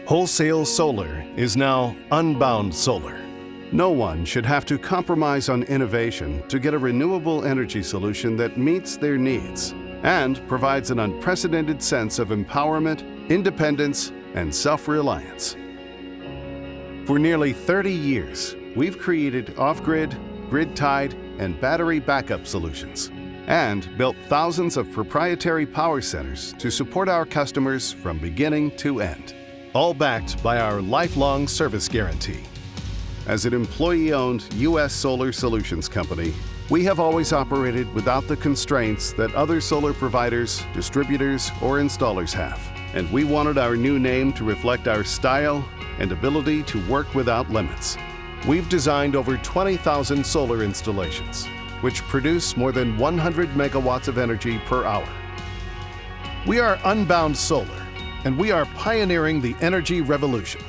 Wholesale solar is now Unbound Solar. No one should have to compromise on innovation to get a renewable energy solution that meets their needs and provides an unprecedented sense of empowerment, independence, and self-reliance. For nearly 30 years, we've created off-grid, grid-tied, and battery backup solutions, and built thousands of proprietary power centers to support our customers from beginning to end, all backed by our lifelong service guarantee. As an employee-owned U.S. solar solutions company, we have always operated without the constraints that other solar providers, distributors, or installers have. And we wanted our new name to reflect our style and ability to work without limits. We've designed over 20,000 solar installations, which produce more than 100 megawatts of energy per hour. We are Unbound Solar, and we are pioneering the energy revolution.